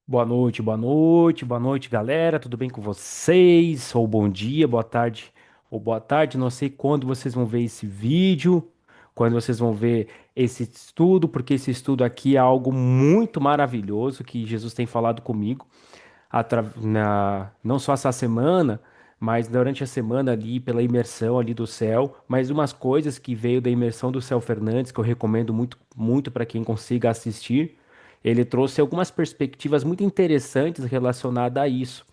Boa noite, galera. Tudo bem com vocês? Ou bom dia, boa tarde. Não sei quando vocês vão ver esse vídeo, quando vocês vão ver esse estudo, porque esse estudo aqui é algo muito maravilhoso que Jesus tem falado comigo, não só essa semana, mas durante a semana ali, pela imersão ali do céu, mas umas coisas que veio da imersão do Céu Fernandes, que eu recomendo muito, muito para quem consiga assistir. Ele trouxe algumas perspectivas muito interessantes relacionadas a isso.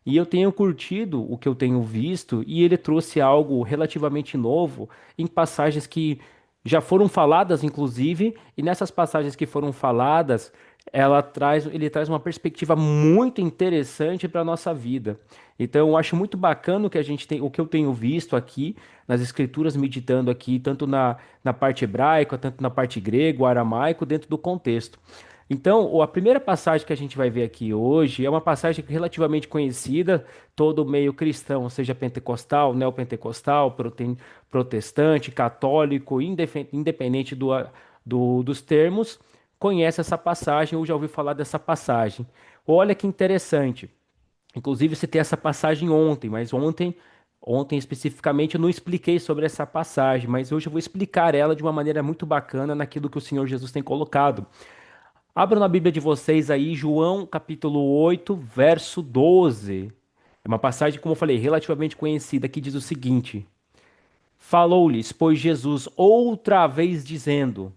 E eu tenho curtido o que eu tenho visto, e ele trouxe algo relativamente novo em passagens que já foram faladas, inclusive, e nessas passagens que foram faladas, ele traz uma perspectiva muito interessante para a nossa vida. Então, eu acho muito bacana o que a gente tem, o que eu tenho visto aqui nas escrituras, meditando aqui, tanto na parte hebraica, tanto na parte grego, aramaico, dentro do contexto. Então, a primeira passagem que a gente vai ver aqui hoje é uma passagem relativamente conhecida, todo meio cristão, seja pentecostal, neopentecostal, protestante, católico, independente dos termos, conhece essa passagem ou já ouviu falar dessa passagem. Olha que interessante. Inclusive, você tem essa passagem ontem, mas ontem especificamente eu não expliquei sobre essa passagem, mas hoje eu vou explicar ela de uma maneira muito bacana naquilo que o Senhor Jesus tem colocado. Abram na Bíblia de vocês aí, João capítulo 8, verso 12. É uma passagem, como eu falei, relativamente conhecida, que diz o seguinte: Falou-lhes, pois Jesus, outra vez dizendo: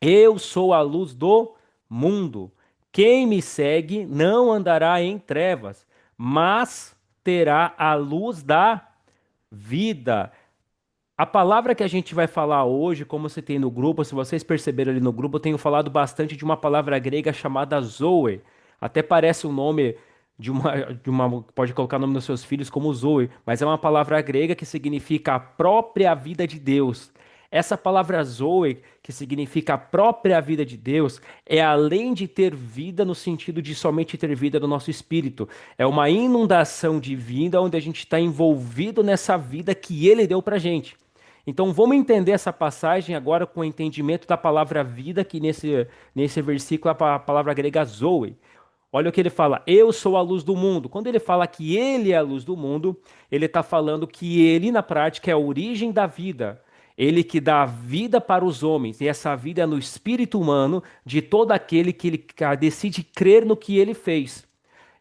Eu sou a luz do mundo. Quem me segue não andará em trevas, mas terá a luz da vida. A palavra que a gente vai falar hoje, como você tem no grupo, se vocês perceberam ali no grupo, eu tenho falado bastante de uma palavra grega chamada Zoe. Até parece o nome pode colocar o nome dos seus filhos como Zoe, mas é uma palavra grega que significa a própria vida de Deus. Essa palavra Zoe, que significa a própria vida de Deus, é além de ter vida no sentido de somente ter vida no nosso espírito. É uma inundação de vida onde a gente está envolvido nessa vida que Ele deu pra gente. Então vamos entender essa passagem agora com o entendimento da palavra vida, que nesse versículo é a palavra grega zoe. Olha o que ele fala, eu sou a luz do mundo. Quando ele fala que ele é a luz do mundo, ele está falando que ele, na prática, é a origem da vida. Ele que dá a vida para os homens, e essa vida é no espírito humano de todo aquele que ele decide crer no que ele fez.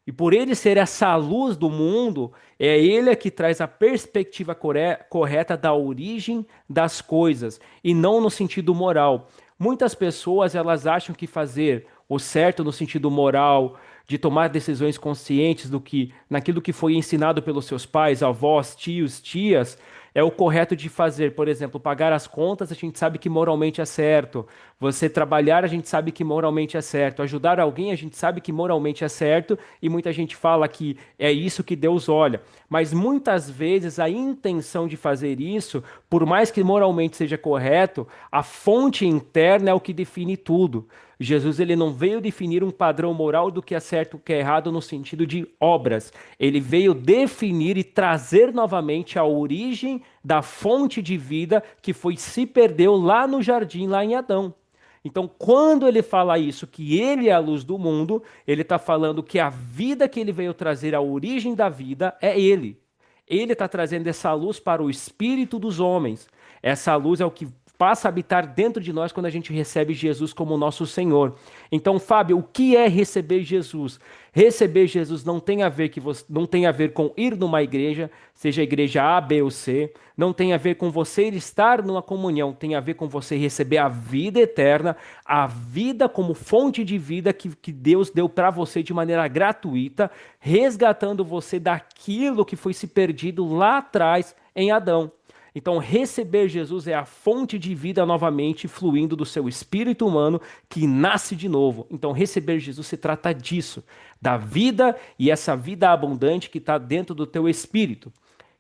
E por ele ser essa luz do mundo, é ele que traz a perspectiva correta da origem das coisas, e não no sentido moral. Muitas pessoas elas acham que fazer o certo no sentido moral, de tomar decisões conscientes do que naquilo que foi ensinado pelos seus pais, avós, tios, tias, é o correto de fazer. Por exemplo, pagar as contas, a gente sabe que moralmente é certo. Você trabalhar, a gente sabe que moralmente é certo. Ajudar alguém, a gente sabe que moralmente é certo. E muita gente fala que é isso que Deus olha. Mas muitas vezes a intenção de fazer isso, por mais que moralmente seja correto, a fonte interna é o que define tudo. Jesus ele não veio definir um padrão moral do que é certo e o que é errado no sentido de obras. Ele veio definir e trazer novamente a origem da fonte de vida que foi se perdeu lá no jardim, lá em Adão. Então, quando ele fala isso, que ele é a luz do mundo, ele está falando que a vida que ele veio trazer, a origem da vida, é ele. Ele está trazendo essa luz para o espírito dos homens. Essa luz é o que passa a habitar dentro de nós quando a gente recebe Jesus como nosso Senhor. Então, Fábio, o que é receber Jesus? Receber Jesus não tem a ver não tem a ver com ir numa igreja, seja a igreja A, B ou C, não tem a ver com você estar numa comunhão, tem a ver com você receber a vida eterna, a vida como fonte de vida que Deus deu para você de maneira gratuita, resgatando você daquilo que foi se perdido lá atrás em Adão. Então, receber Jesus é a fonte de vida novamente fluindo do seu espírito humano que nasce de novo. Então, receber Jesus se trata disso, da vida e essa vida abundante que está dentro do teu espírito.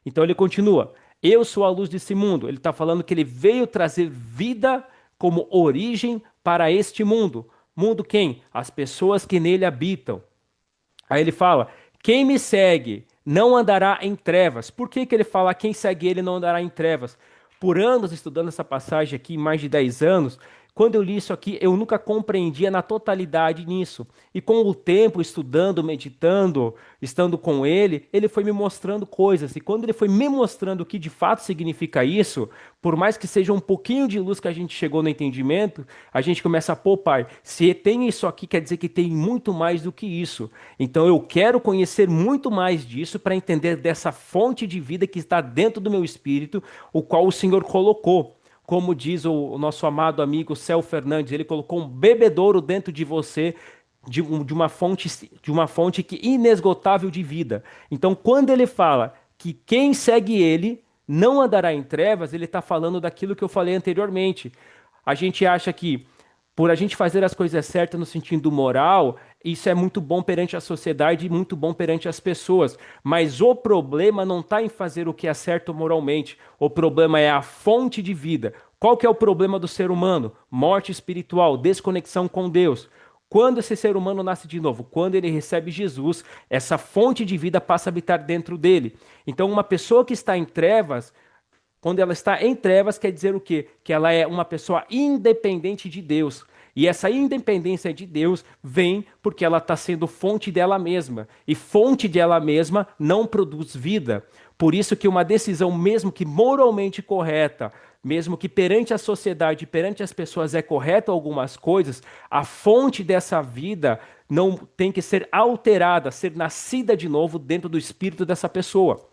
Então, ele continua: Eu sou a luz desse mundo. Ele está falando que ele veio trazer vida como origem para este mundo. Mundo quem? As pessoas que nele habitam. Aí ele fala: quem me segue não andará em trevas. Por que que ele fala quem segue ele não andará em trevas? Por anos estudando essa passagem aqui, mais de 10 anos, quando eu li isso aqui, eu nunca compreendia na totalidade nisso. E com o tempo, estudando, meditando, estando com ele, ele foi me mostrando coisas. E quando ele foi me mostrando o que de fato significa isso, por mais que seja um pouquinho de luz que a gente chegou no entendimento, a gente começa a, pô, pai, se tem isso aqui, quer dizer que tem muito mais do que isso. Então eu quero conhecer muito mais disso para entender dessa fonte de vida que está dentro do meu espírito, o qual o Senhor colocou. Como diz o nosso amado amigo Céu Fernandes, ele colocou um bebedouro dentro de você de uma fonte que inesgotável de vida. Então, quando ele fala que quem segue ele não andará em trevas, ele está falando daquilo que eu falei anteriormente. A gente acha que por a gente fazer as coisas certas no sentido moral, isso é muito bom perante a sociedade e muito bom perante as pessoas. Mas o problema não está em fazer o que é certo moralmente. O problema é a fonte de vida. Qual que é o problema do ser humano? Morte espiritual, desconexão com Deus. Quando esse ser humano nasce de novo, quando ele recebe Jesus, essa fonte de vida passa a habitar dentro dele. Então, uma pessoa que está em trevas, quando ela está em trevas, quer dizer o quê? Que ela é uma pessoa independente de Deus. E essa independência de Deus vem porque ela está sendo fonte dela mesma. E fonte dela mesma não produz vida. Por isso que uma decisão, mesmo que moralmente correta, mesmo que perante a sociedade, perante as pessoas é correto algumas coisas, a fonte dessa vida não tem que ser alterada, ser nascida de novo dentro do espírito dessa pessoa.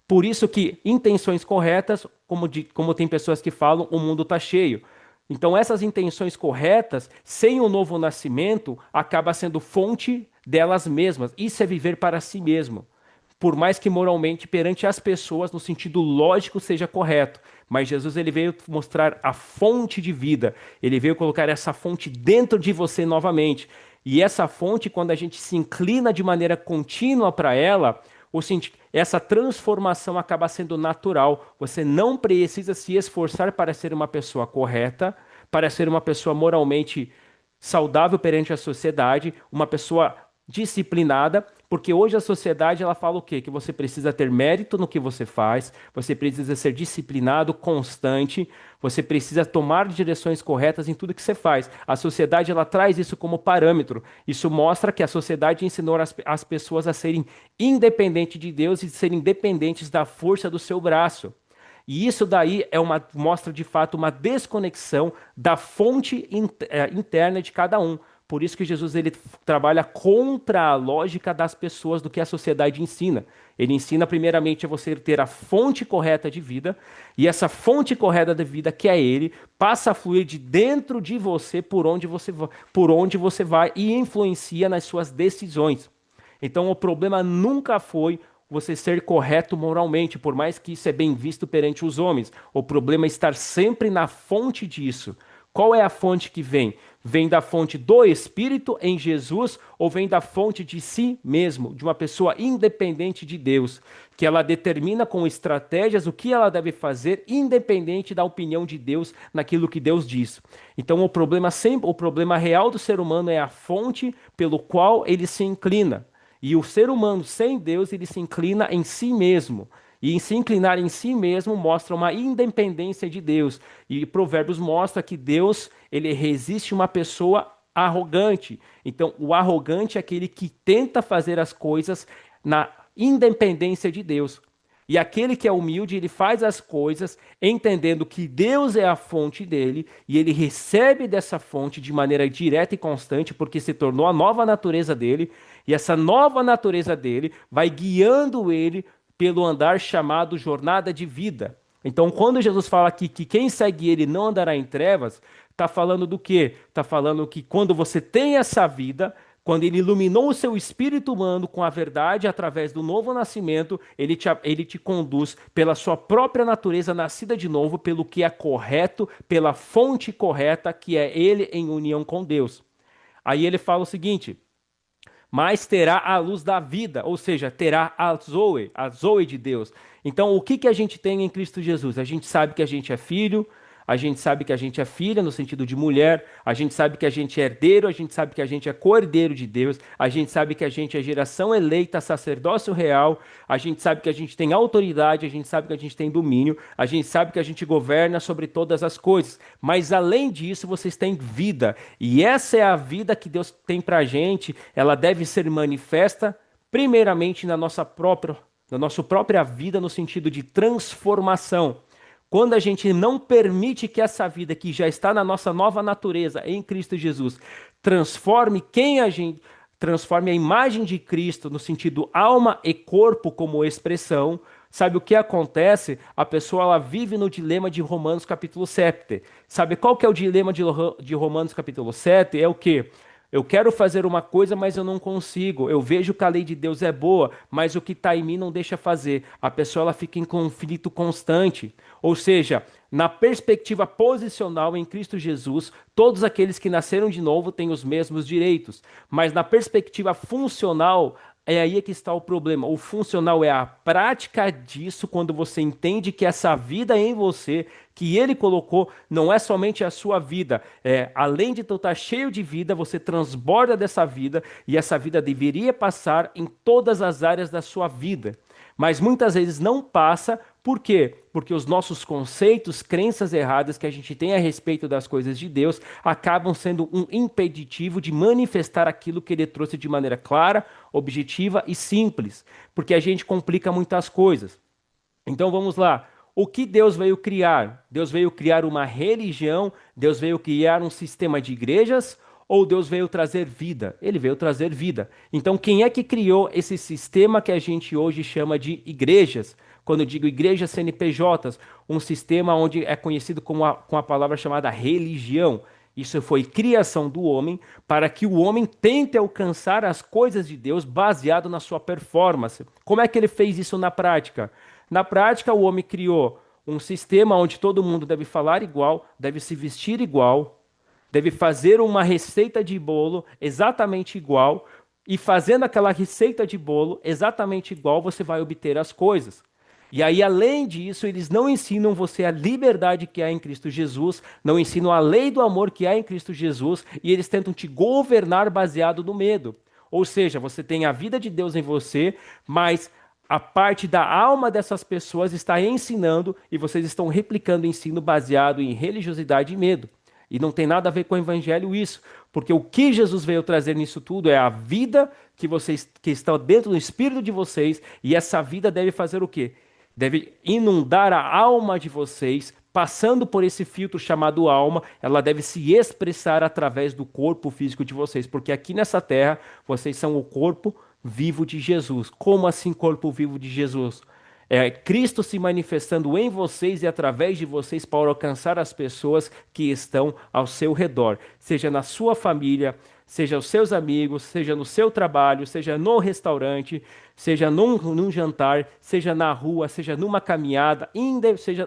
Por isso que intenções corretas, como tem pessoas que falam, o mundo está cheio. Então essas intenções corretas, sem o novo nascimento, acaba sendo fonte delas mesmas. Isso é viver para si mesmo. Por mais que moralmente, perante as pessoas, no sentido lógico, seja correto. Mas Jesus ele veio mostrar a fonte de vida. Ele veio colocar essa fonte dentro de você novamente. E essa fonte, quando a gente se inclina de maneira contínua para ela, essa transformação acaba sendo natural. Você não precisa se esforçar para ser uma pessoa correta, para ser uma pessoa moralmente saudável perante a sociedade, uma pessoa disciplinada, porque hoje a sociedade ela fala o quê? Que você precisa ter mérito no que você faz, você precisa ser disciplinado, constante, você precisa tomar direções corretas em tudo que você faz. A sociedade ela traz isso como parâmetro. Isso mostra que a sociedade ensinou as pessoas a serem independentes de Deus e serem dependentes da força do seu braço. E isso daí mostra de fato uma desconexão da fonte interna de cada um. Por isso que Jesus ele trabalha contra a lógica das pessoas do que a sociedade ensina. Ele ensina primeiramente a você ter a fonte correta de vida, e essa fonte correta de vida, que é ele, passa a fluir de dentro de você por onde você vai e influencia nas suas decisões. Então o problema nunca foi você ser correto moralmente, por mais que isso é bem visto perante os homens. O problema é estar sempre na fonte disso. Qual é a fonte que vem? Vem da fonte do Espírito em Jesus ou vem da fonte de si mesmo, de uma pessoa independente de Deus, que ela determina com estratégias o que ela deve fazer, independente da opinião de Deus naquilo que Deus diz. Então o problema real do ser humano é a fonte pelo qual ele se inclina. E o ser humano sem Deus, ele se inclina em si mesmo. E em se inclinar em si mesmo mostra uma independência de Deus. E Provérbios mostra que Deus, ele resiste uma pessoa arrogante. Então, o arrogante é aquele que tenta fazer as coisas na independência de Deus. E aquele que é humilde, ele faz as coisas entendendo que Deus é a fonte dele e ele recebe dessa fonte de maneira direta e constante, porque se tornou a nova natureza dele, e essa nova natureza dele vai guiando ele pelo andar chamado jornada de vida. Então, quando Jesus fala aqui que quem segue ele não andará em trevas, está falando do quê? Está falando que quando você tem essa vida, quando ele iluminou o seu espírito humano com a verdade através do novo nascimento, ele te conduz pela sua própria natureza nascida de novo, pelo que é correto, pela fonte correta, que é ele em união com Deus. Aí ele fala o seguinte: mas terá a luz da vida, ou seja, terá a Zoe de Deus. Então, o que a gente tem em Cristo Jesus? A gente sabe que a gente é filho, a gente sabe que a gente é filha no sentido de mulher, a gente sabe que a gente é herdeiro, a gente sabe que a gente é co-herdeiro de Deus, a gente sabe que a gente é geração eleita, sacerdócio real, a gente sabe que a gente tem autoridade, a gente sabe que a gente tem domínio, a gente sabe que a gente governa sobre todas as coisas. Mas além disso, vocês têm vida. E essa é a vida que Deus tem pra gente. Ela deve ser manifesta primeiramente na nossa própria vida, no sentido de transformação. Quando a gente não permite que essa vida que já está na nossa nova natureza em Cristo Jesus transforme quem a gente, transforme a imagem de Cristo no sentido alma e corpo como expressão, sabe o que acontece? A pessoa ela vive no dilema de Romanos capítulo 7. Sabe qual que é o dilema de Romanos capítulo 7? É o quê? Eu quero fazer uma coisa, mas eu não consigo. Eu vejo que a lei de Deus é boa, mas o que está em mim não deixa fazer. A pessoa ela fica em conflito constante. Ou seja, na perspectiva posicional em Cristo Jesus, todos aqueles que nasceram de novo têm os mesmos direitos. Mas na perspectiva funcional, é aí que está o problema. O funcional é a prática disso quando você entende que essa vida em você, que ele colocou, não é somente a sua vida. Além de tu estar cheio de vida, você transborda dessa vida e essa vida deveria passar em todas as áreas da sua vida. Mas muitas vezes não passa, por quê? Porque os nossos conceitos, crenças erradas que a gente tem a respeito das coisas de Deus acabam sendo um impeditivo de manifestar aquilo que ele trouxe de maneira clara, objetiva e simples, porque a gente complica muitas coisas. Então vamos lá. O que Deus veio criar? Deus veio criar uma religião, Deus veio criar um sistema de igrejas, ou Deus veio trazer vida? Ele veio trazer vida. Então, quem é que criou esse sistema que a gente hoje chama de igrejas? Quando eu digo igrejas CNPJs, um sistema onde é conhecido com a palavra chamada religião. Isso foi criação do homem para que o homem tente alcançar as coisas de Deus baseado na sua performance. Como é que ele fez isso na prática? Na prática, o homem criou um sistema onde todo mundo deve falar igual, deve se vestir igual, deve fazer uma receita de bolo exatamente igual, e fazendo aquela receita de bolo exatamente igual, você vai obter as coisas. E aí, além disso, eles não ensinam você a liberdade que há em Cristo Jesus, não ensinam a lei do amor que há em Cristo Jesus, e eles tentam te governar baseado no medo. Ou seja, você tem a vida de Deus em você, mas a parte da alma dessas pessoas está ensinando e vocês estão replicando o ensino baseado em religiosidade e medo. E não tem nada a ver com o evangelho isso, porque o que Jesus veio trazer nisso tudo é a vida que vocês que está dentro do espírito de vocês, e essa vida deve fazer o quê? Deve inundar a alma de vocês, passando por esse filtro chamado alma, ela deve se expressar através do corpo físico de vocês, porque aqui nessa terra vocês são o corpo vivo de Jesus. Como assim corpo vivo de Jesus? É Cristo se manifestando em vocês e através de vocês para alcançar as pessoas que estão ao seu redor, seja na sua família, seja os seus amigos, seja no seu trabalho, seja no restaurante, seja num jantar, seja na rua, seja numa caminhada,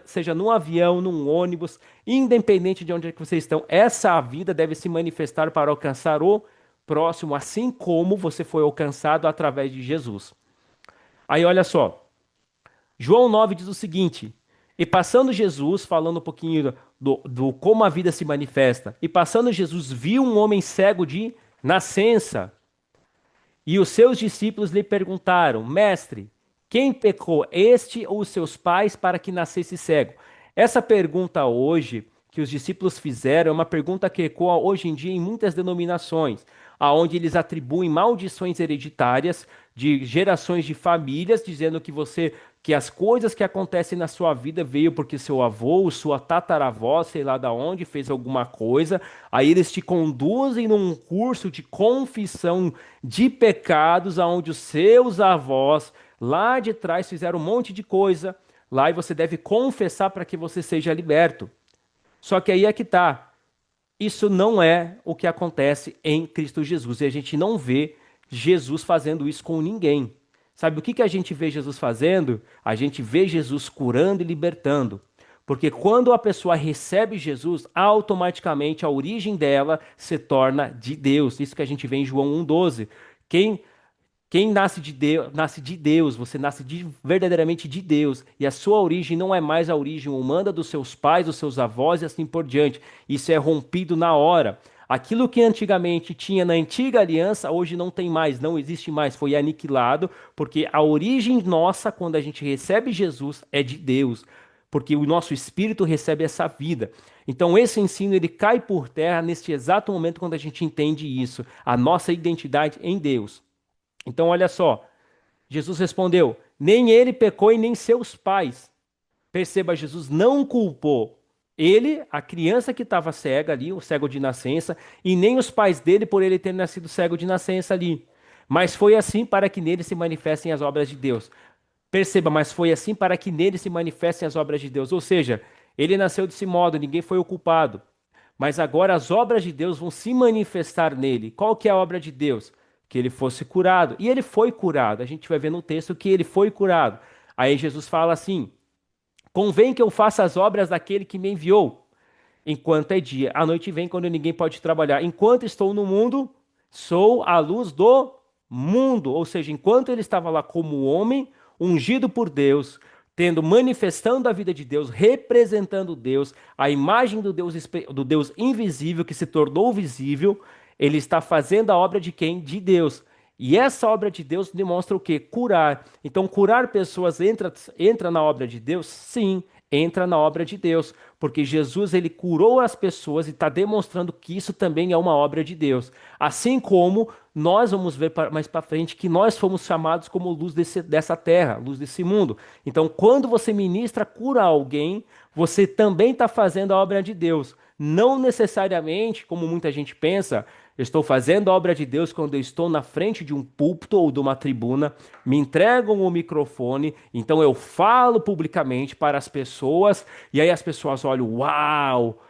seja num avião, num ônibus, independente de onde é que vocês estão, essa vida deve se manifestar para alcançar o próximo, assim como você foi alcançado através de Jesus. Aí olha só. João 9 diz o seguinte: e passando Jesus, falando um pouquinho do como a vida se manifesta, e passando Jesus viu um homem cego de nascença, e os seus discípulos lhe perguntaram: Mestre, quem pecou, este ou os seus pais, para que nascesse cego? Essa pergunta hoje que os discípulos fizeram é uma pergunta que ecoa hoje em dia em muitas denominações, aonde eles atribuem maldições hereditárias de gerações de famílias, dizendo que as coisas que acontecem na sua vida veio porque seu avô, sua tataravó, sei lá da onde, fez alguma coisa. Aí eles te conduzem num curso de confissão de pecados, aonde os seus avós lá de trás fizeram um monte de coisa lá, e você deve confessar para que você seja liberto. Só que aí é que tá. Isso não é o que acontece em Cristo Jesus. E a gente não vê Jesus fazendo isso com ninguém. Sabe o que a gente vê Jesus fazendo? A gente vê Jesus curando e libertando. Porque quando a pessoa recebe Jesus, automaticamente a origem dela se torna de Deus. Isso que a gente vê em João 1,12. Quem nasce de Deus, você nasce verdadeiramente de Deus, e a sua origem não é mais a origem humana dos seus pais, dos seus avós e assim por diante. Isso é rompido na hora. Aquilo que antigamente tinha na antiga aliança, hoje não tem mais, não existe mais, foi aniquilado, porque a origem nossa, quando a gente recebe Jesus, é de Deus, porque o nosso espírito recebe essa vida. Então esse ensino ele cai por terra neste exato momento quando a gente entende isso, a nossa identidade em Deus. Então, olha só, Jesus respondeu: nem ele pecou e nem seus pais. Perceba, Jesus não culpou ele, a criança que estava cega ali, o cego de nascença, e nem os pais dele por ele ter nascido cego de nascença ali. Mas foi assim para que nele se manifestem as obras de Deus. Perceba, mas foi assim para que nele se manifestem as obras de Deus. Ou seja, ele nasceu desse modo, ninguém foi o culpado. Mas agora as obras de Deus vão se manifestar nele. Qual que é a obra de Deus? Que ele fosse curado. E ele foi curado. A gente vai ver no texto que ele foi curado. Aí Jesus fala assim: convém que eu faça as obras daquele que me enviou, enquanto é dia. A noite vem quando ninguém pode trabalhar. Enquanto estou no mundo, sou a luz do mundo. Ou seja, enquanto ele estava lá como homem, ungido por Deus, manifestando a vida de Deus, representando Deus, a imagem do Deus invisível que se tornou visível, ele está fazendo a obra de quem? De Deus. E essa obra de Deus demonstra o quê? Curar. Então, curar pessoas entra na obra de Deus? Sim, entra na obra de Deus, porque Jesus ele curou as pessoas e está demonstrando que isso também é uma obra de Deus. Assim como nós vamos ver mais para frente que nós fomos chamados como luz dessa terra, luz desse mundo. Então, quando você ministra cura a alguém, você também está fazendo a obra de Deus. Não necessariamente, como muita gente pensa, eu estou fazendo a obra de Deus quando eu estou na frente de um púlpito ou de uma tribuna, me entregam o microfone, então eu falo publicamente para as pessoas, e aí as pessoas olham, uau,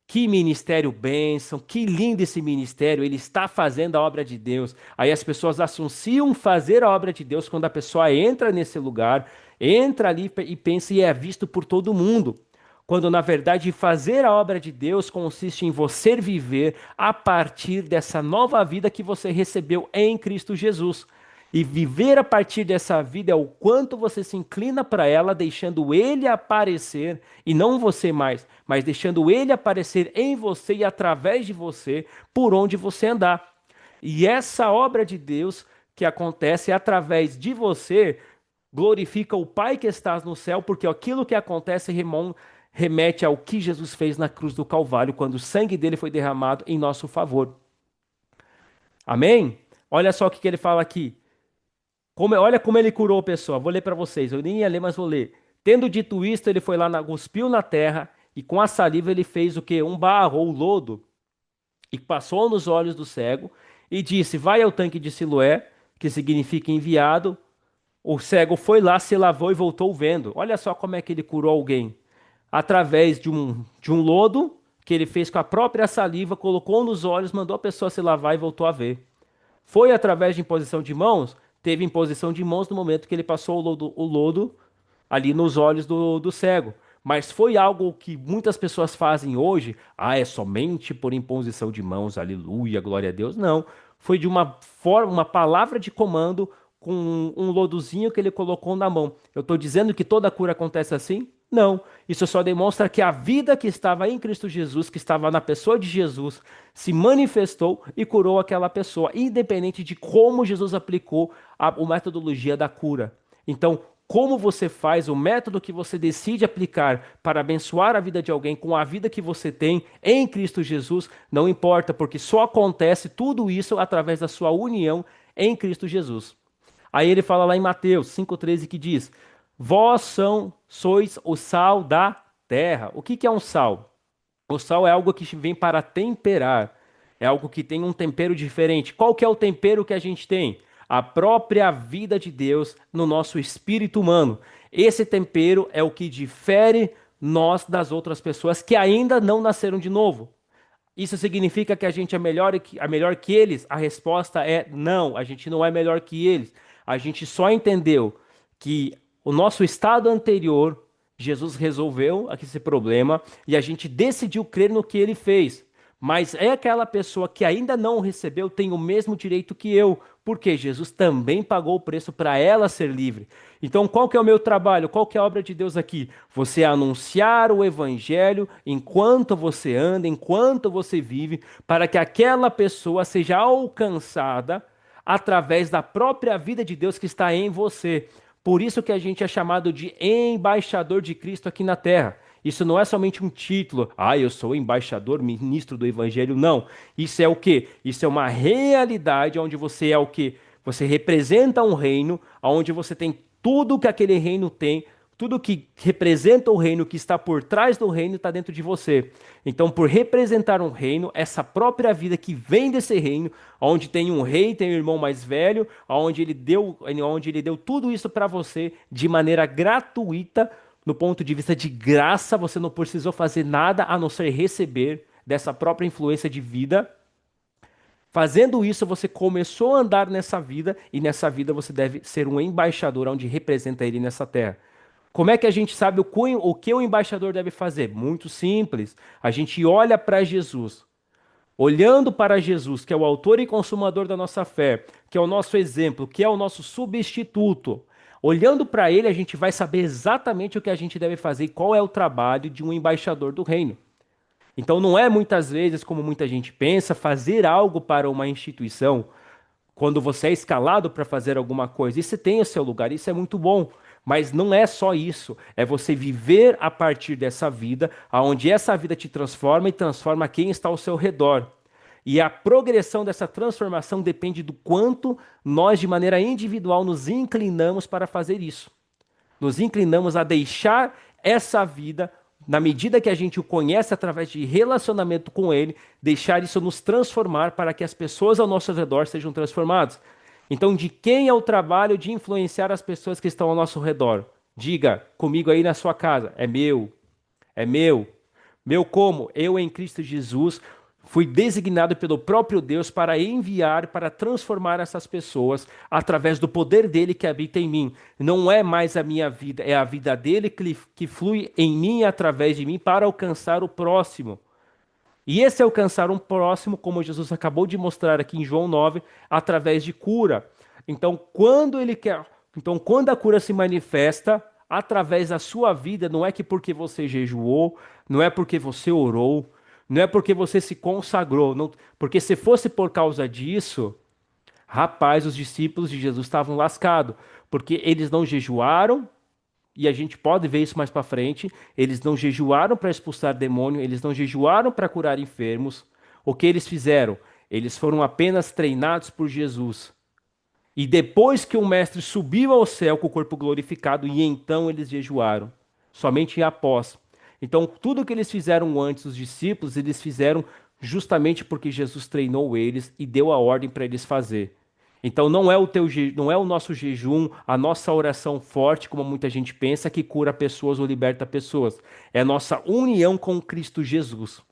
que ministério bênção, que lindo esse ministério, ele está fazendo a obra de Deus. Aí as pessoas associam fazer a obra de Deus quando a pessoa entra nesse lugar, entra ali e pensa e é visto por todo mundo. Quando na verdade fazer a obra de Deus consiste em você viver a partir dessa nova vida que você recebeu em Cristo Jesus. E viver a partir dessa vida é o quanto você se inclina para ela, deixando ele aparecer, e não você mais, mas deixando ele aparecer em você e através de você, por onde você andar. E essa obra de Deus que acontece através de você glorifica o Pai que estás no céu, porque aquilo que acontece remete ao que Jesus fez na cruz do Calvário, quando o sangue dele foi derramado em nosso favor. Amém? Olha só o que ele fala aqui. Olha como ele curou a pessoa. Vou ler para vocês. Eu nem ia ler, mas vou ler. Tendo dito isto, ele foi lá, cuspiu na terra e com a saliva ele fez o quê? Um barro ou lodo e passou nos olhos do cego e disse: vai ao tanque de Siloé, que significa enviado. O cego foi lá, se lavou e voltou vendo. Olha só como é que ele curou alguém. Através de um lodo que ele fez com a própria saliva, colocou nos olhos, mandou a pessoa se lavar e voltou a ver. Foi através de imposição de mãos? Teve imposição de mãos no momento que ele passou o lodo ali nos olhos do cego. Mas foi algo que muitas pessoas fazem hoje. Ah, é somente por imposição de mãos, aleluia, glória a Deus. Não. Foi de uma forma, uma palavra de comando com um lodozinho que ele colocou na mão. Eu estou dizendo que toda cura acontece assim? Não. Isso só demonstra que a vida que estava em Cristo Jesus, que estava na pessoa de Jesus, se manifestou e curou aquela pessoa, independente de como Jesus aplicou a metodologia da cura. Então, como você faz, o método que você decide aplicar para abençoar a vida de alguém com a vida que você tem em Cristo Jesus, não importa, porque só acontece tudo isso através da sua união em Cristo Jesus. Aí ele fala lá em Mateus 5,13 que diz: vós sois o sal da terra. O que é um sal? O sal é algo que vem para temperar. É algo que tem um tempero diferente. Qual que é o tempero que a gente tem? A própria vida de Deus no nosso espírito humano. Esse tempero é o que difere nós das outras pessoas que ainda não nasceram de novo. Isso significa que a gente é melhor que eles? A resposta é não, a gente não é melhor que eles. A gente só entendeu que o nosso estado anterior, Jesus resolveu esse problema e a gente decidiu crer no que ele fez. Mas é aquela pessoa que ainda não o recebeu, tem o mesmo direito que eu, Porque Jesus também pagou o preço para ela ser livre. Então, qual que é o meu trabalho? Qual que é a obra de Deus aqui? Você anunciar o evangelho enquanto você anda, enquanto você vive, para que aquela pessoa seja alcançada através da própria vida de Deus que está em você. Por isso que a gente é chamado de embaixador de Cristo aqui na terra. Isso não é somente um título, eu sou embaixador, ministro do evangelho, não. Isso é o quê? Isso é uma realidade onde você é o quê? Você representa um reino, onde você tem tudo que aquele reino tem, tudo que representa o reino, que está por trás do reino, está dentro de você. Então, por representar um reino, essa própria vida que vem desse reino, onde tem um rei, tem um irmão mais velho, onde ele deu tudo isso para você de maneira gratuita, no ponto de vista de graça, você não precisou fazer nada a não ser receber dessa própria influência de vida. Fazendo isso, você começou a andar nessa vida, e nessa vida você deve ser um embaixador onde representa ele nessa terra. Como é que a gente sabe o que o embaixador deve fazer? Muito simples. A gente olha para Jesus. Olhando para Jesus, que é o autor e consumador da nossa fé, que é o nosso exemplo, que é o nosso substituto. Olhando para ele, a gente vai saber exatamente o que a gente deve fazer e qual é o trabalho de um embaixador do reino. Então, não é muitas vezes, como muita gente pensa, fazer algo para uma instituição quando você é escalado para fazer alguma coisa. Isso tem o seu lugar, isso é muito bom. Mas não é só isso, é você viver a partir dessa vida, aonde essa vida te transforma e transforma quem está ao seu redor. E a progressão dessa transformação depende do quanto nós, de maneira individual, nos inclinamos para fazer isso. Nos inclinamos a deixar essa vida, na medida que a gente o conhece através de relacionamento com ele, deixar isso nos transformar para que as pessoas ao nosso redor sejam transformadas. Então, de quem é o trabalho de influenciar as pessoas que estão ao nosso redor? Diga comigo aí na sua casa. É meu. É meu. Meu como? Eu em Cristo Jesus fui designado pelo próprio Deus para enviar, para transformar essas pessoas através do poder dele que habita em mim. Não é mais a minha vida, é a vida dele que flui em mim e através de mim para alcançar o próximo. E esse alcançar um próximo, como Jesus acabou de mostrar aqui em João 9, através de cura. Então, quando a cura se manifesta através da sua vida, não é que porque você jejuou, não é porque você orou, não é porque você se consagrou, não, porque se fosse por causa disso, rapaz, os discípulos de Jesus estavam lascados, porque eles não jejuaram, e a gente pode ver isso mais para frente. Eles não jejuaram para expulsar demônio, eles não jejuaram para curar enfermos. O que eles fizeram? Eles foram apenas treinados por Jesus. E depois que o mestre subiu ao céu com o corpo glorificado, e então eles jejuaram, somente após. Então, tudo que eles fizeram antes, os discípulos, eles fizeram justamente porque Jesus treinou eles e deu a ordem para eles fazer. Então não é o nosso jejum, a nossa oração forte, como muita gente pensa, que cura pessoas ou liberta pessoas. É a nossa união com Cristo Jesus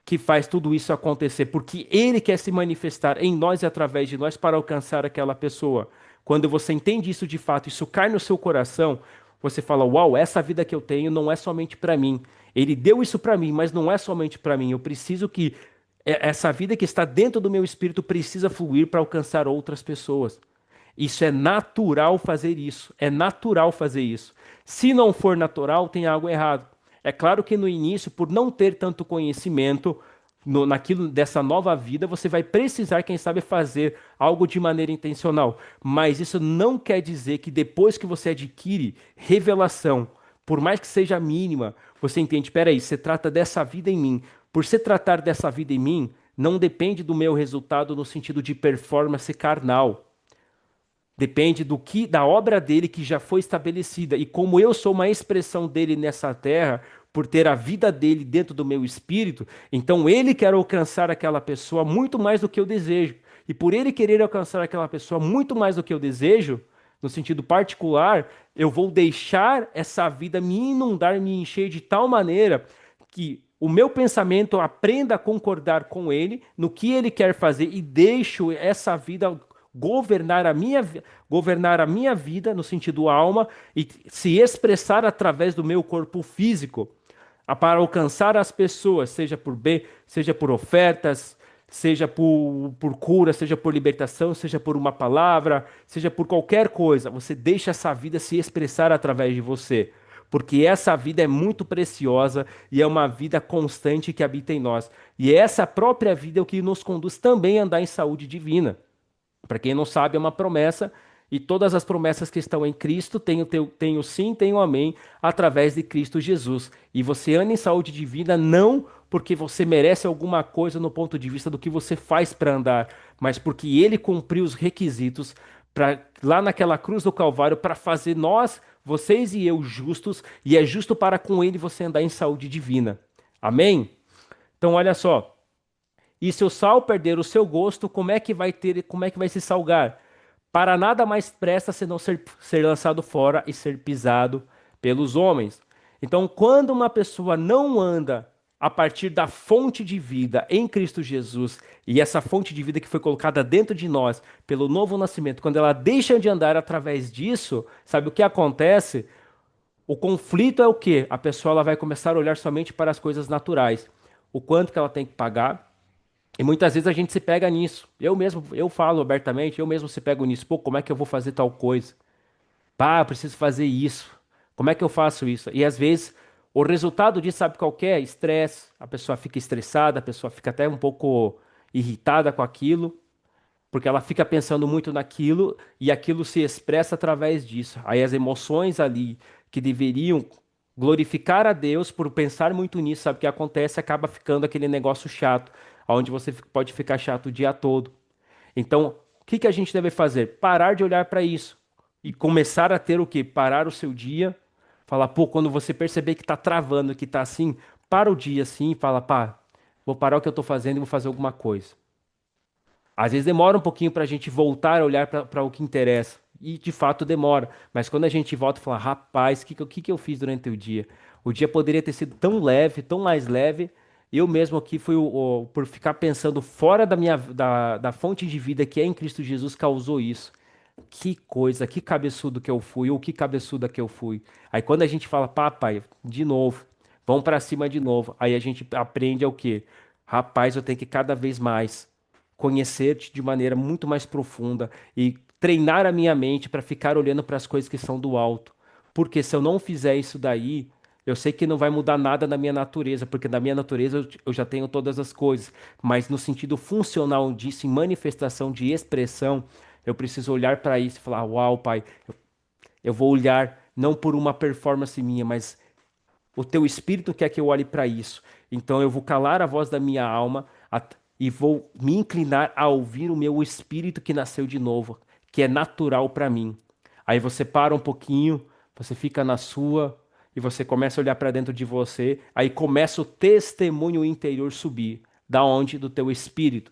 que faz tudo isso acontecer, porque Ele quer se manifestar em nós e através de nós para alcançar aquela pessoa. Quando você entende isso de fato, isso cai no seu coração, você fala: Uau, essa vida que eu tenho não é somente para mim. Ele deu isso para mim, mas não é somente para mim. Eu preciso que essa vida que está dentro do meu espírito precisa fluir para alcançar outras pessoas. Isso é natural fazer isso. É natural fazer isso. Se não for natural, tem algo errado. É claro que no início, por não ter tanto conhecimento naquilo dessa nova vida, você vai precisar, quem sabe, fazer algo de maneira intencional. Mas isso não quer dizer que depois que você adquire revelação, por mais que seja mínima, você entende: peraí, você trata dessa vida em mim. Por se tratar dessa vida em mim, não depende do meu resultado no sentido de performance carnal. Depende da obra dele que já foi estabelecida. E como eu sou uma expressão dele nessa terra, por ter a vida dele dentro do meu espírito, então ele quer alcançar aquela pessoa muito mais do que eu desejo. E por ele querer alcançar aquela pessoa muito mais do que eu desejo, no sentido particular, eu vou deixar essa vida me inundar, me encher de tal maneira que o meu pensamento aprenda a concordar com ele no que ele quer fazer e deixo essa vida governar a minha vida no sentido alma e se expressar através do meu corpo físico para alcançar as pessoas, seja por ofertas, seja por cura, seja por libertação, seja por uma palavra, seja por qualquer coisa. Você deixa essa vida se expressar através de você. Porque essa vida é muito preciosa e é uma vida constante que habita em nós. E essa própria vida é o que nos conduz também a andar em saúde divina. Para quem não sabe, é uma promessa, e todas as promessas que estão em Cristo têm o sim, têm o amém, através de Cristo Jesus. E você anda em saúde divina não porque você merece alguma coisa no ponto de vista do que você faz para andar, mas porque ele cumpriu os requisitos para lá naquela cruz do Calvário para fazer nós, vocês e eu justos, e é justo para com ele você andar em saúde divina. Amém? Então olha só, e se o sal perder o seu gosto, como é que vai se salgar? Para nada mais presta senão ser lançado fora e ser pisado pelos homens. Então, quando uma pessoa não anda a partir da fonte de vida em Cristo Jesus, e essa fonte de vida que foi colocada dentro de nós pelo novo nascimento, quando ela deixa de andar através disso, sabe o que acontece? O conflito é o quê? A pessoa ela vai começar a olhar somente para as coisas naturais. O quanto que ela tem que pagar, e muitas vezes a gente se pega nisso. Eu mesmo, eu falo abertamente, eu mesmo se pego nisso. Pô, como é que eu vou fazer tal coisa? Pá, eu preciso fazer isso. Como é que eu faço isso? E às vezes o resultado disso, sabe qual que é? Estresse. A pessoa fica estressada, a pessoa fica até um pouco irritada com aquilo, porque ela fica pensando muito naquilo e aquilo se expressa através disso. Aí as emoções ali que deveriam glorificar a Deus por pensar muito nisso, sabe o que acontece? Acaba ficando aquele negócio chato, onde você pode ficar chato o dia todo. Então, o que que a gente deve fazer? Parar de olhar para isso e começar a ter o quê? Parar o seu dia, falar, pô, quando você perceber que está travando, que está assim, para o dia assim e fala, pá, vou parar o que eu estou fazendo e vou fazer alguma coisa. Às vezes demora um pouquinho para a gente voltar a olhar para o que interessa. E de fato demora. Mas quando a gente volta e fala, rapaz, o que que eu fiz durante o dia? O dia poderia ter sido tão leve, tão mais leve. Eu mesmo aqui fui por ficar pensando fora da fonte de vida que é em Cristo Jesus causou isso. Que coisa, que cabeçudo que eu fui, ou que cabeçuda que eu fui. Aí quando a gente fala, papai, de novo, vamos para cima de novo. Aí a gente aprende o quê? Rapaz, eu tenho que cada vez mais conhecer-te de maneira muito mais profunda e treinar a minha mente para ficar olhando para as coisas que são do alto. Porque se eu não fizer isso daí, eu sei que não vai mudar nada na minha natureza, porque na minha natureza eu já tenho todas as coisas, mas no sentido funcional disso, em manifestação de expressão, eu preciso olhar para isso e falar: Uau, Pai, eu vou olhar não por uma performance minha, mas o teu espírito quer que eu olhe para isso. Então eu vou calar a voz da minha alma e vou me inclinar a ouvir o meu espírito que nasceu de novo, que é natural para mim. Aí você para um pouquinho, você fica na sua e você começa a olhar para dentro de você, aí começa o testemunho interior subir. Da onde? Do teu espírito.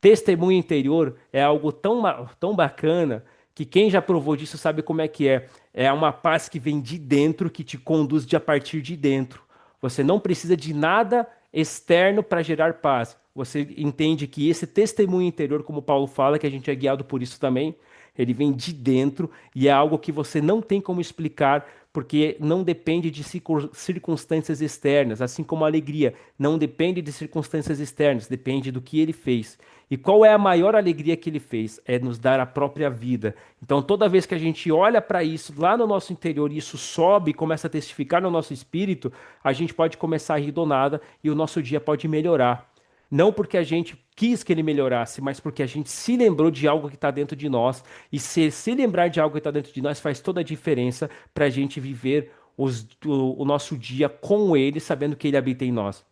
Testemunho interior é algo tão bacana que quem já provou disso sabe como é que é. É uma paz que vem de dentro, que te conduz de a partir de dentro. Você não precisa de nada externo para gerar paz. Você entende que esse testemunho interior, como Paulo fala, que a gente é guiado por isso também, ele vem de dentro e é algo que você não tem como explicar, porque não depende de circunstâncias externas, assim como a alegria não depende de circunstâncias externas, depende do que ele fez. E qual é a maior alegria que ele fez? É nos dar a própria vida. Então, toda vez que a gente olha para isso lá no nosso interior, e isso sobe e começa a testificar no nosso espírito, a gente pode começar a rir do nada e o nosso dia pode melhorar. Não porque a gente quis que ele melhorasse, mas porque a gente se lembrou de algo que está dentro de nós. E se lembrar de algo que está dentro de nós faz toda a diferença para a gente viver o nosso dia com ele, sabendo que ele habita em nós.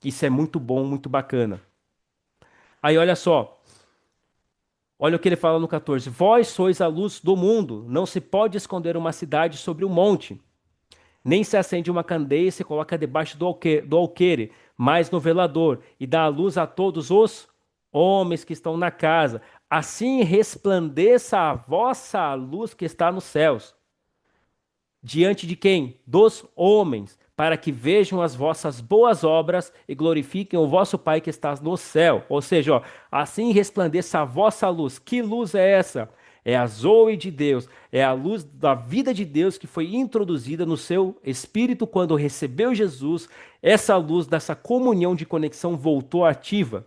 Isso é muito bom, muito bacana. Aí olha só, olha o que ele fala no 14: Vós sois a luz do mundo, não se pode esconder uma cidade sobre um monte, nem se acende uma candeia e se coloca debaixo do alqueire, mas no velador, e dá a luz a todos os homens que estão na casa. Assim resplandeça a vossa luz que está nos céus. Diante de quem? Dos homens, para que vejam as vossas boas obras e glorifiquem o vosso Pai que está no céu. Ou seja, ó, assim resplandeça a vossa luz. Que luz é essa? É a Zoe de Deus, é a luz da vida de Deus que foi introduzida no seu espírito quando recebeu Jesus. Essa luz dessa comunhão de conexão voltou ativa.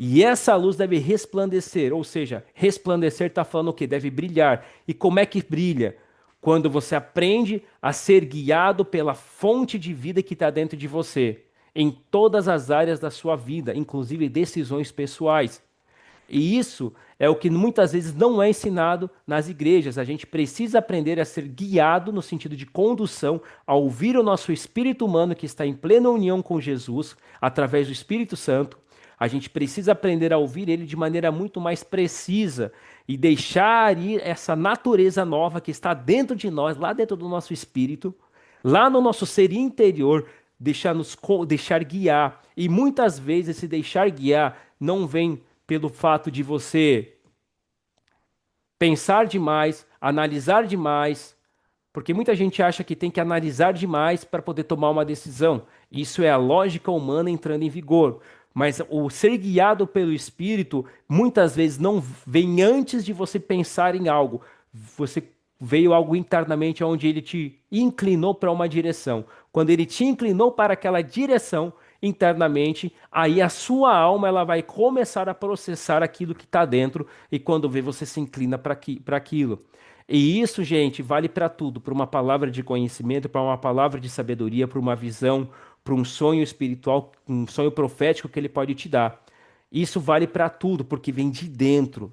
E essa luz deve resplandecer, ou seja, resplandecer está falando o quê? Deve brilhar. E como é que brilha? Quando você aprende a ser guiado pela fonte de vida que está dentro de você, em todas as áreas da sua vida, inclusive decisões pessoais. E isso é o que muitas vezes não é ensinado nas igrejas. A gente precisa aprender a ser guiado no sentido de condução, a ouvir o nosso espírito humano que está em plena união com Jesus, através do Espírito Santo. A gente precisa aprender a ouvir ele de maneira muito mais precisa e deixar ir essa natureza nova que está dentro de nós, lá dentro do nosso espírito, lá no nosso ser interior, deixar guiar. E muitas vezes esse deixar guiar não vem pelo fato de você pensar demais, analisar demais, porque muita gente acha que tem que analisar demais para poder tomar uma decisão. Isso é a lógica humana entrando em vigor. Mas o ser guiado pelo Espírito muitas vezes não vem antes de você pensar em algo. Você veio algo internamente onde ele te inclinou para uma direção. Quando ele te inclinou para aquela direção internamente, aí a sua alma ela vai começar a processar aquilo que está dentro e quando vê você se inclina para aquilo. E isso, gente, vale para tudo, para uma palavra de conhecimento, para uma palavra de sabedoria, para uma visão, para um sonho espiritual, um sonho profético que ele pode te dar. Isso vale para tudo, porque vem de dentro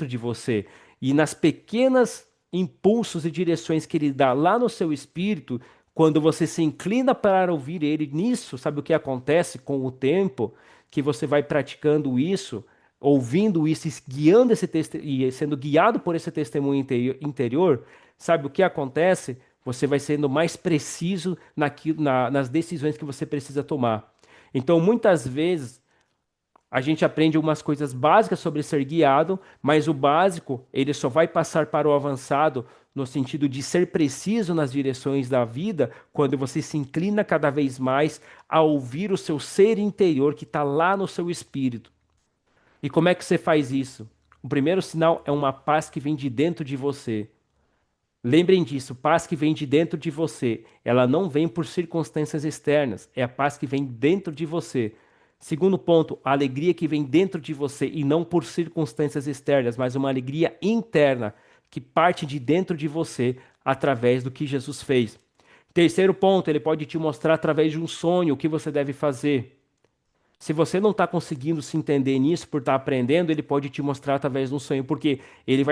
de você. E nas pequenas impulsos e direções que ele dá lá no seu espírito, quando você se inclina para ouvir ele nisso, sabe o que acontece com o tempo? Que você vai praticando isso, ouvindo isso, guiando e sendo guiado por esse testemunho interior, sabe o que acontece? Você vai sendo mais preciso nas decisões que você precisa tomar. Então, muitas vezes, a gente aprende algumas coisas básicas sobre ser guiado, mas o básico, ele só vai passar para o avançado no sentido de ser preciso nas direções da vida, quando você se inclina cada vez mais a ouvir o seu ser interior que está lá no seu espírito. E como é que você faz isso? O primeiro sinal é uma paz que vem de dentro de você. Lembrem disso, paz que vem de dentro de você. Ela não vem por circunstâncias externas, é a paz que vem dentro de você. Segundo ponto, a alegria que vem dentro de você e não por circunstâncias externas, mas uma alegria interna que parte de dentro de você através do que Jesus fez. Terceiro ponto, ele pode te mostrar através de um sonho o que você deve fazer. Se você não está conseguindo se entender nisso por estar aprendendo, ele pode te mostrar através de um sonho, porque ele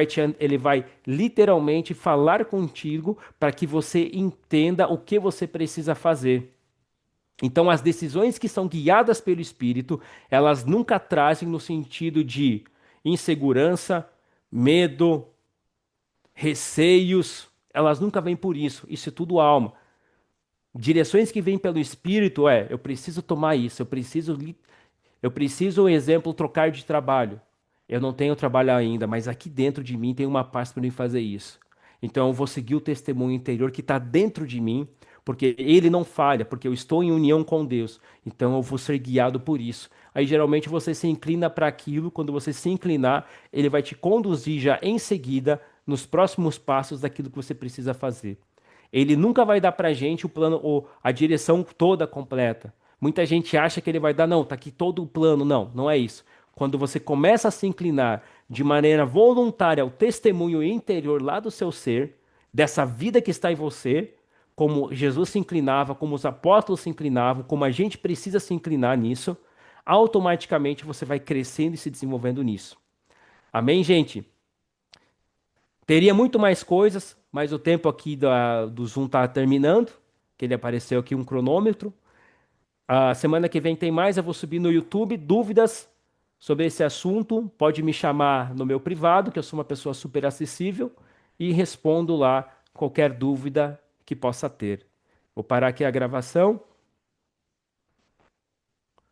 vai literalmente falar contigo para que você entenda o que você precisa fazer. Então, as decisões que são guiadas pelo Espírito, elas nunca trazem no sentido de insegurança, medo, receios, elas nunca vêm por isso. Isso é tudo alma. Direções que vêm pelo Espírito eu preciso tomar isso, eu preciso, um exemplo, trocar de trabalho. Eu não tenho trabalho ainda, mas aqui dentro de mim tem uma paz para mim fazer isso. Então eu vou seguir o testemunho interior que está dentro de mim, porque ele não falha, porque eu estou em união com Deus. Então eu vou ser guiado por isso. Aí geralmente você se inclina para aquilo, quando você se inclinar, ele vai te conduzir já em seguida nos próximos passos daquilo que você precisa fazer. Ele nunca vai dar para a gente o plano ou a direção toda completa. Muita gente acha que ele vai dar, não, tá aqui todo o plano. Não, não é isso. Quando você começa a se inclinar de maneira voluntária ao testemunho interior lá do seu ser, dessa vida que está em você, como Jesus se inclinava, como os apóstolos se inclinavam, como a gente precisa se inclinar nisso, automaticamente você vai crescendo e se desenvolvendo nisso. Amém, gente? Teria muito mais coisas, mas o tempo aqui do Zoom está terminando, que ele apareceu aqui um cronômetro. A semana que vem tem mais, eu vou subir no YouTube. Dúvidas sobre esse assunto, pode me chamar no meu privado, que eu sou uma pessoa super acessível, e respondo lá qualquer dúvida que possa ter. Vou parar aqui a gravação.